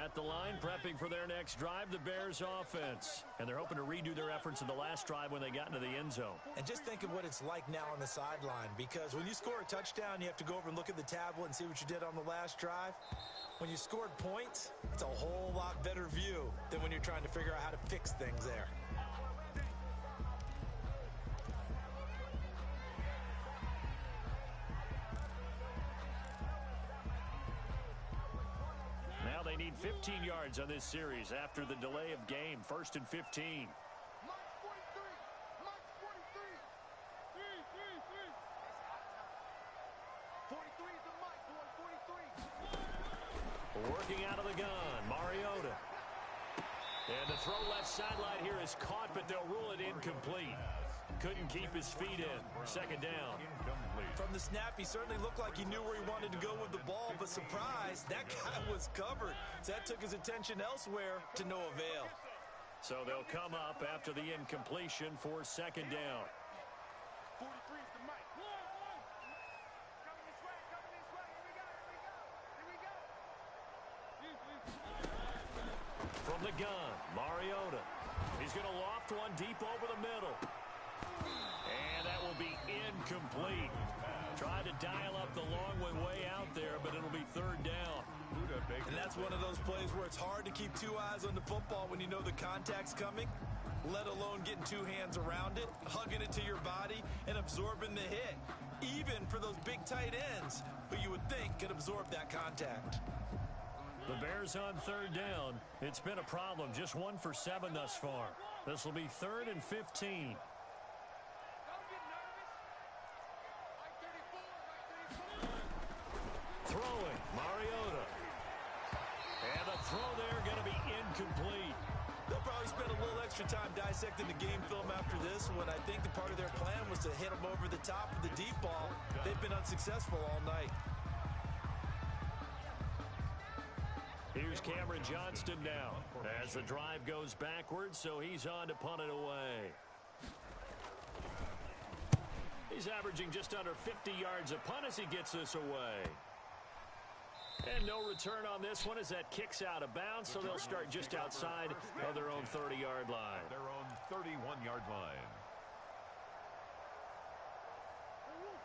at the line, prepping for their next drive, the Bears offense. And they're hoping to redo their efforts in the last drive when they got into the end zone. And just think of what it's like now on the sideline, because when you score a touchdown, you have to go over and look at the tablet and see what you did on the last drive. When you scored points, it's a whole lot better view than when you're trying to figure out how to fix things there. Now they need 15 yards on this series after the delay of game. 1st and 15. Working out of the gun, Mariota. And the throw left sideline here is caught, but they'll rule it incomplete. Couldn't keep his feet in. 2nd down. From the snap, he certainly looked like he knew where he wanted to go with the ball, but surprise, that guy was covered. So that took his attention elsewhere to no avail. So they'll come up after the incompletion for 2nd down. 43 is the mic. Coming this way, coming this way. Here we go. From the gun, Mariota. He's going to loft one deep over the middle. And that will be incomplete. Tried to dial up the long one way out there, but it'll be 3rd down. And that's one of those plays where it's hard to keep 2 eyes on the football when you know the contact's coming, let alone getting 2 hands around it, hugging it to your body, and absorbing the hit, even for those big tight ends who you would think could absorb that contact. The Bears on 3rd down. It's been a problem. Just 1 for 7 thus far. This will be 3rd and 15. Throwing, Mariota. And the throw there going to be incomplete. They'll probably spend a little extra time dissecting the game film after this one. I think the part of their plan was to hit them over the top of the deep ball. They've been unsuccessful all night. Here's Cameron Johnston now as the drive goes backwards, so he's on to punt it away. He's averaging just under 50 yards a punt as he gets this away. And no return on this one as that kicks out of bounds, so they'll start just outside of their own 30-yard line. Their own 31-yard line.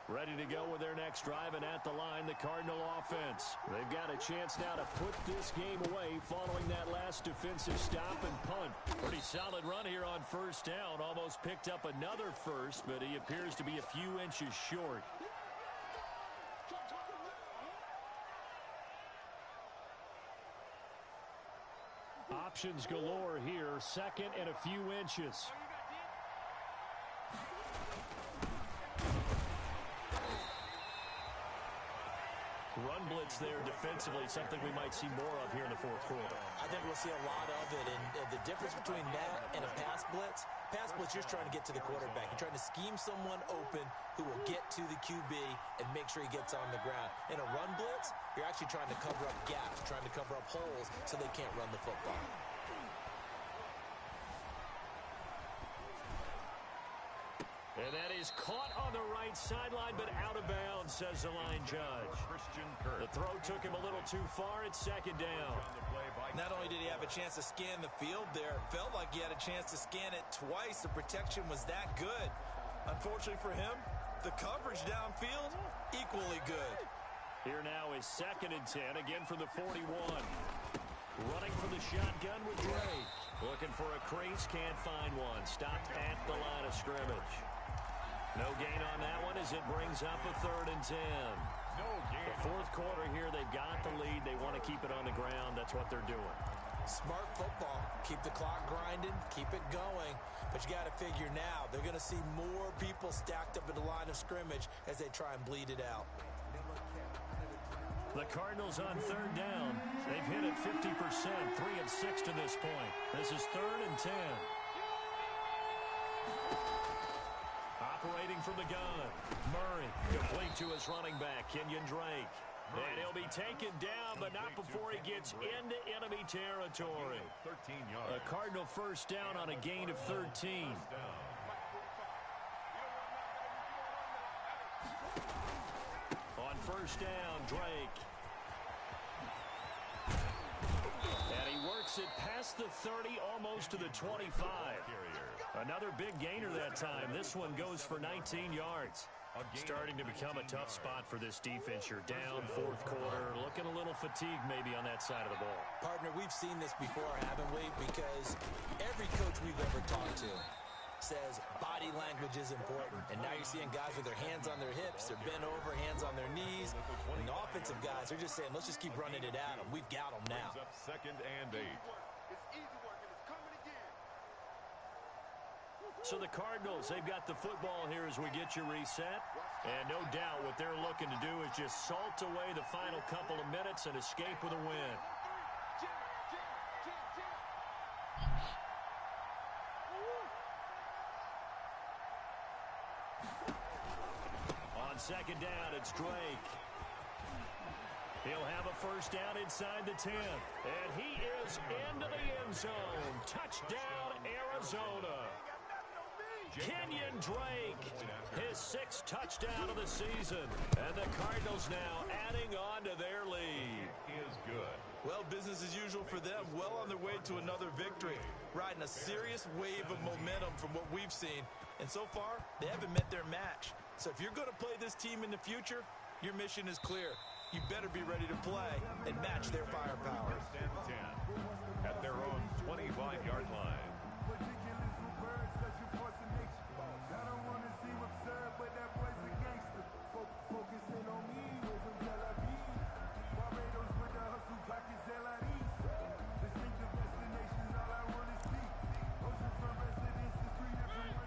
Ready to go with their next drive, and at the line, the Cardinal offense. They've got a chance now to put this game away following that last defensive stop and punt. Pretty solid run here on 1st down. Almost picked up another first, but he appears to be a few inches short. Options galore here. 2nd and a few inches. Run blitz there defensively, something we might see more of here in the 4th quarter. I think we'll see a lot of it, and the difference between that and a pass blitz, you're just trying to get to the quarterback. You're trying to scheme someone open who will get to the QB and make sure he gets on the ground. In a run blitz, you're actually trying to cover up gaps, trying to cover up holes so they can't run the football. And that is caught on the right sideline, but out of bounds, says the line judge. The throw took him a little too far. It's 2nd down. Not only did he have a chance to scan the field there, it felt like he had a chance to scan it twice. The protection was that good. Unfortunately for him, the coverage downfield, equally good. Here now is 2nd and 10, again from the 41. Running from the shotgun with Drake. Looking for a crease, can't find one. Stopped at the line of scrimmage. No gain on that one as it brings up a 3rd and 10. No gain. The 4th quarter here, they've got the lead. They want to keep it on the ground. That's what they're doing. Smart football. Keep the clock grinding, keep it going. But you got to figure now, they're going to see more people stacked up at the line of scrimmage as they try and bleed it out. The Cardinals on 3rd down. They've hit it 50%, 3 of 6 to this point. This is 3rd and 10. Operating from the gun. Murray complete to his running back, Kenyon Drake. And he'll be taken down, but not before he gets into enemy territory. 13 yards. A Cardinal 1st down on a gain of 13. On 1st down, Drake. the 30, almost to the 25. Another big gainer that time. This one goes for 19 yards. Starting to become a tough spot for this defense. You're down fourth quarter, looking a little fatigued maybe on that side of the ball. Partner, we've seen this before, haven't we? Because every coach we've ever talked to says body language is important. And now you're seeing guys with their hands on their hips, they're bent over, hands on their knees. And the offensive guys are just saying, let's just keep running it at them. We've got them now. Second and 8. So the Cardinals, they've got the football here as we get you reset. And no doubt what they're looking to do is just salt away the final couple of minutes and escape with a win. On second down, it's Drake. He'll have a first down inside the 10. And he is into the end zone. Touchdown, Arizona. Kenyon Drake, his 6th touchdown of the season. And the Cardinals now adding on to their lead. Is good. Well, business as usual for them. Well on their way to another victory. Riding a serious wave of momentum from what we've seen. And so far, they haven't met their match. So if you're going to play this team in the future, your mission is clear. You better be ready to play and match their firepower. First and 10 at their own 25-yard line.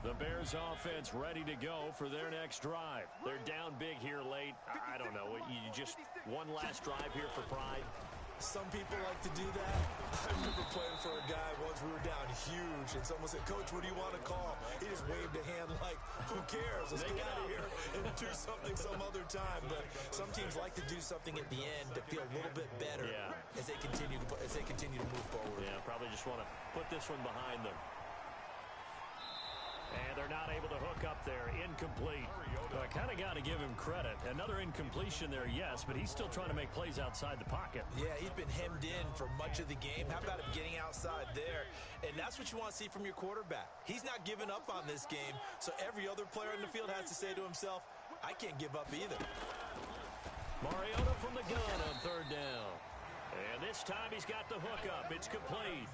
The Bears offense ready to go for their next drive. They're down big here late. I don't know. You just one last drive here for pride. Some people like to do that. I remember playing for a guy once. We were down huge, and someone said, "Coach, what do you want to call?" He just waved a hand like, "Who cares? Let's get out of here and do something some other time." But some teams like to do something at the end to feel a little bit better as they continue to move forward. Yeah, probably just want to put this one behind them. And they're not able to hook up there. Incomplete. Well, I kind of got to give him credit. Another incompletion there, yes, but he's still trying to make plays outside the pocket. Yeah, he's been hemmed in for much of the game. How about him getting outside there? And that's what you want to see from your quarterback. He's not giving up on this game, so every other player in the field has to say to himself, I can't give up either. Mariota from the gun on third down. And this time he's got the hookup. It's complete.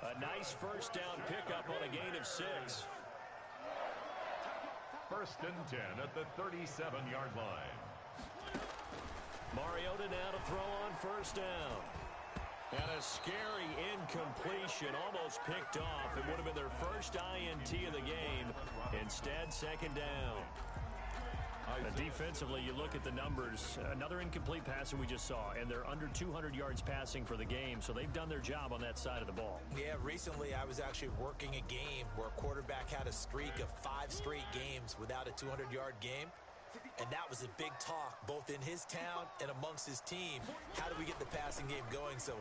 A nice first down pickup on a gain of 6. First and 10 at the 37-yard line. Mariota now to throw on first down. And a scary incompletion, almost picked off. It would have been their first INT of the game. Instead, second down. And defensively, you look at the numbers. Another incomplete pass that we just saw, and they're under 200 yards passing for the game, so they've done their job on that side of the ball. Yeah, recently I was actually working a game where a quarterback had a streak of 5 straight games without a 200-yard game, and that was a big talk both in his town and amongst his team. How do we get the passing game going? So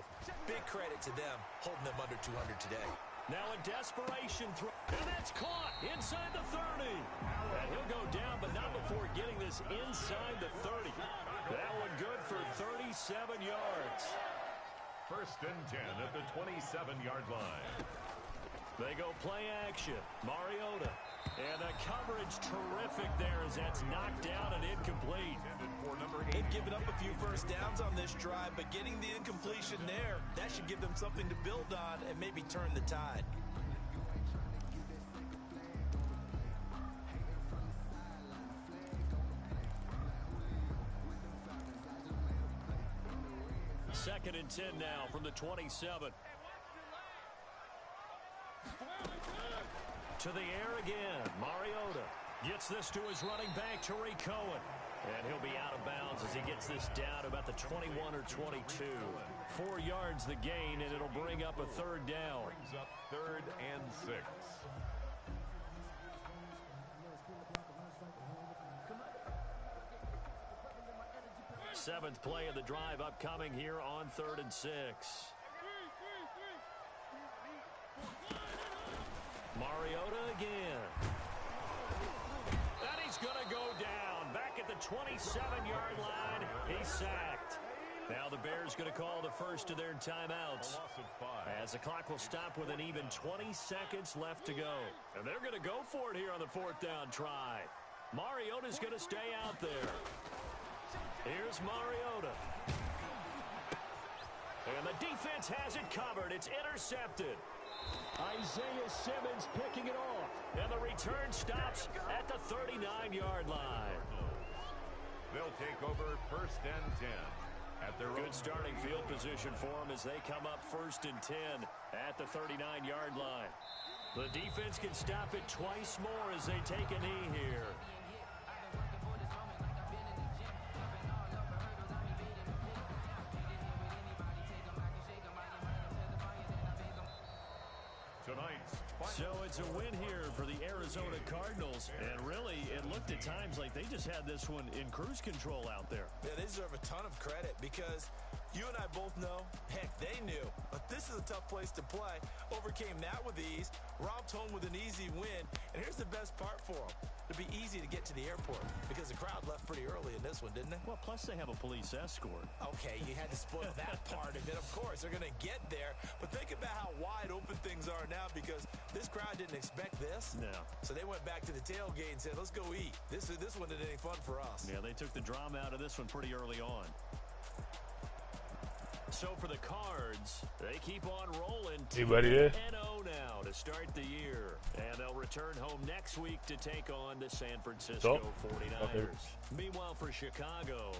big credit to them holding them under 200 today. Now a desperation throw, and that's caught inside the 30. And he'll go down, but not before getting this inside the 30. That one good for 37 yards. First and 10 at the 27-yard line. They go play action. Mariota. And the coverage terrific there as that's knocked down and incomplete. They've given up a few first downs on this drive, but getting the incompletion there, that should give them something to build on and maybe turn the tide. Second and 10 now from the 27. To the air again. Mariota gets this to his running back, Tariq Cohen. And he'll be out of bounds as he gets this down to about the 21 or 22. 4 yards the gain, and it'll bring up a third down. Brings up 3rd and 6. Seventh play of the drive upcoming here on 3rd and 6. Mariota again. And he's going to go down. Back at the 27-yard line, he's sacked. Now the Bears going to call the first of their timeouts. A loss of 5. As the clock will stop with an even 20 seconds left to go. And they're going to go for it here on the 4th down try. Mariota's going to stay out there. Here's Mariota. And the defense has it covered. It's intercepted. Isaiah Simmons picking it off. And the return stops at the 39-yard line. They'll take over 1st and 10. At their Good starting field position for them as they come up 1st and 10 at the 39-yard line. The defense can stop it twice more as they take a knee here. So it's a win here for the Arizona Cardinals. And really, it looked at times like they just had this one in cruise control out there. Yeah, they deserve a ton of credit because you and I both know, heck, they knew. But this is a tough place to play. Overcame that with ease, romped home with an easy win. And here's the best part for them. It'll be easy to get to the airport because the crowd left pretty early in this one, didn't they? Well, plus they have a police escort. Okay, you had to spoil that part of it. Of course, they're going to get there. But think about how wide open things are now because this crowd didn't expect this. No. So they went back to the tailgate and said, let's go eat. This one isn't any fun for us. Yeah, they took the drama out of this one pretty early on. So for the Cards, they keep on rolling. Anybody there? 10-0 now to start the year. And they'll return home next week to take on the San Francisco 49ers. Meanwhile, for Chicago...